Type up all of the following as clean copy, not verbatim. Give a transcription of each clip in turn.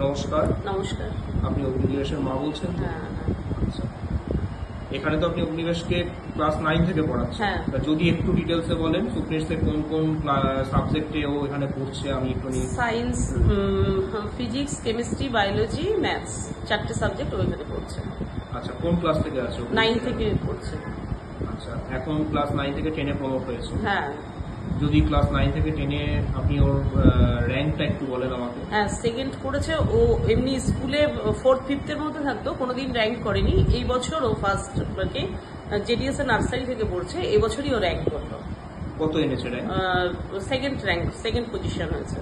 নমস্কার। নমস্কার। আপনি অগ্নিবেশের মা বলছেন? হ্যাঁ। আচ্ছা, এখানে তো আপনি অগ্নিবেশকে ক্লাস 9 থেকে পড়াচ্ছেন। হ্যাঁ। যদি একটু ডিটেলসে বলেন সুপ্রিন্সের কোন কোন সাবজেক্টে ও এখানে পড়ছে, আমি একটু science, physics, chemistry, biology, maths, 4টে সাবজেক্ট ও এখানে পড়ছে। আচ্ছা, কোন ক্লাস থেকে আছে? 9 থেকে পড়ছে। আচ্ছা, এখন ক্লাস 9 থেকে 10-এ প্রমোট হয়েছে। হ্যাঁ। যদি ক্লাস 9 থেকে 10-এ আপনি ওর র্যাঙ্কটা একটু বলেন আমাকে। হ্যাঁ, সেকেন্ড করেছে। ও এমনি স্কুলে 4th 5th এর মধ্যে থাকতো, কোনোদিন র্যাঙ্ক করেনি। এই বছর ও ফার্স্ট জেডিএস এর নার্সারি থেকে পড়ছে, এই বছরই ও র্যাঙ্ক করলো। কত এনেছে rank? Second rank, second position হয়েছে।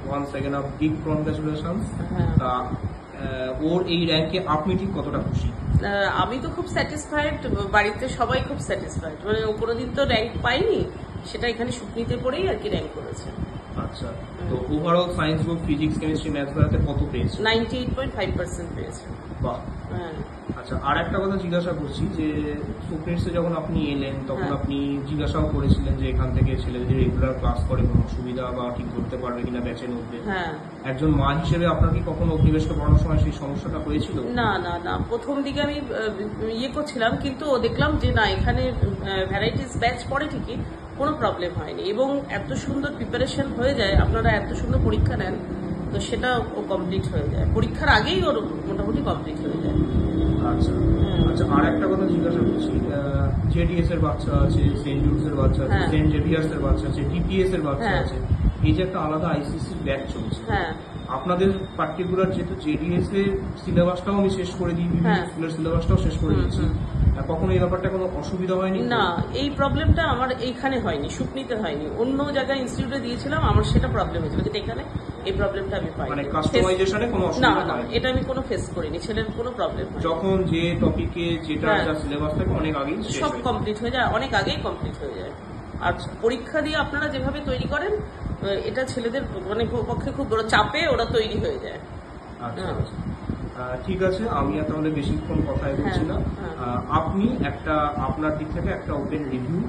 One second of big congratulations. হ্যাঁ। তা ওর এই র্যাঙ্কে আপনি ঠিক কতটা খুশি? আমি তো খুব স্যাটিসফাইড, বাড়িতে সবাই খুব স্যাটিসফাইড। মানে ও কোনোদিন তো র্যাঙ্ক পাইনি, সেটা এখানে সুপ্নিতে পড়েই আর কি র্যাঙ্ক করেছে। আচ্ছা, তো overall science group physics chemistry maths বাড়াতে কত পেয়েছে? 98.5% পেয়েছে। বাহ। হ্যাঁ। আচ্ছা, আর একটা কথা জিজ্ঞাসা করছি যে সুপ্রিন্সে যখন আপনি এলেন তখন হ্যাঁ। আপনি জিজ্ঞাসাও করেছিলেন যে এখান থেকে ছেলেদের রেগুলার ক্লাস করে কোনো অসুবিধা বা ঠিক করতে পারবে কিনা ব্যাচের মধ্যে। হ্যাঁ। একজন মা হিসেবে আপনার কি কখনো অগ্নিবেশকে পড়ানোর সময় সেই সমস্যাটা হয়েছিল? না না না, প্রথম দিকে আমি ইয়ে করছিলাম, কিন্তু দেখলাম যে না, এখানে ভ্যারাইটিস ব্যাচ পড়ে ঠিকই, কোনো প্রবলেম হয়নি। এবং এত সুন্দর প্রিপারেশন হয়ে যায়, আপনারা এত সুন্দর পরীক্ষা নেন, তো সেটা ও কমপ্লিট হয়ে যায়। পরীক্ষার আগেই ওর মোটামুটি কমপ্লিট হয়ে যায়। আচ্ছা আচ্ছা, আর একটা কথা জিজ্ঞাসা করছি, জেডিএস এর বাচ্চা আছে, সেন্ট জুডস এর বাচ্চা আছে, হ্যাঁ। সেন্ট জেভিয়ার্স এর বাচ্চা আছে, ডিপিএস এর বাচ্চা হ্যাঁ। আছে, এই যে একটা আলাদা আইসিসি ব্যাচ চলছে, হ্যাঁ। আপনাদের পার্টিকুলার যেহেতু জেডিএস এর সিলেবাসটাও আমি শেষ করে দিই, বিভিন্ন হ্যাঁ। স্কুলের সিলেবাসটাও শেষ করে দিচ্ছি, কখনো এই ব্যাপারটা কোনো অসুবিধা হয়নি? না, এই প্রবলেমটা আমার এইখানে হয়নি, সুপ্নিতে হয়নি। অন্য জায়গায় ইনস্টিটিউটে দিয়েছিলাম, আমার সেটা প্রবলেম হয়েছিল, কিন্তু এখানে এই প্রবলেমটা আমি পাইনি। মানে কাস্টমাইজেশনে কোনো না অসুবিধা না, হয়নি? এটা আমি কোনো ফেস করিনি, ছেলের কোনো প্রবলেম হয়। যখন যে টপিকে যেটা হ্যাঁ। যা সিলেবাস থাকে অনেক আগেই শেষ সব হয়ে যায়। কমপ্লিট হয়ে যায়, অনেক আগেই কমপ্লিট হয়ে যায়। আর পরীক্ষা দিয়ে আপনারা যেভাবে তৈরি করেন, এটা ছেলেদের মানে পক্ষে খুব বড় চাপে ওরা তৈরি হয়ে যায়। আচ্ছা হ্যাঁ। আচ্ছা। ঠিক আছে, আমি আর তাহলে বেশিক্ষণ কথাই বলছি না। হ্যাঁ। আপনি একটা আপনার দিক থেকে একটা ওপেন রিভিউ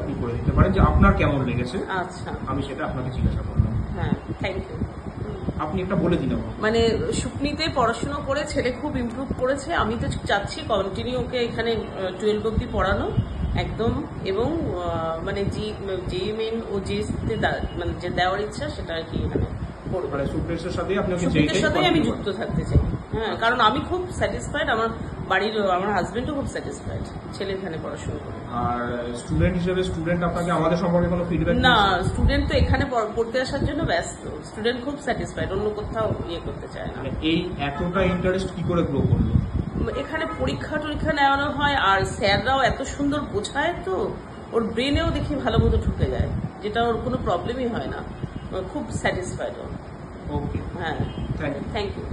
আপনি করে দিতে পারেন যে আপনার কেমন লেগেছে। আচ্ছা। আমি সেটা আপনাকে জিজ্ঞাসা করলাম। হ্যাঁ, থ্যাংক ইউ। আপনি একটা বলে দিন আমাকে। মানে সুপ্নিতে পড়াশোনা করে ছেলে খুব ইমপ্রুভ করেছে। আমি তো চাচ্ছি কন্টিনিউ ওকে এখানে 12 অব্দি পড়ানো একদম। এবং মানে যে মেন ও যে মানে যে দেওয়ার ইচ্ছা সেটা আর কি এখানে করবো। মানে সুপ্রিন্সের সাথে আপনি ওকে সুপ্রিতের সাথেই আমি যুক্ত থাকতে চাই। হ্যাঁ, কারণ আমি খুব স্যাটিসফাইড, আমার বাড়ির আমার হাজবেন্ডও খুব স্যাটিসফাইড ছেলে এখানে পড়াশোনা করে। আর স্টুডেন্ট হিসেবে স্টুডেন্ট আপনাকে আমাদের সম্পর্কে কোনো ফিডব্যাক? না, স্টুডেন্ট তো এখানে পড়তে আসার জন্য ব্যস্ত। স্টুডেন্ট খুব স্যাটিসফাইড, অন্য কোথাও ইয়ে করতে চায় না। মানে এই এতটা ইন্টারেস্ট কি করে গ্রো করলো? এখানে পরীক্ষা টরীক্ষা নেওয়ানো হয়, আর স্যাররাও এত সুন্দর বোঝায়, তো ওর ব্রেনেও দেখি ভালো মতো ঢুকে যায়, যেটা ওর কোনো প্রবলেমই হয় না। খুব স্যাটিসফাইড ও। ওকে, হ্যাঁ, থ্যাংক ইউ। Thank you.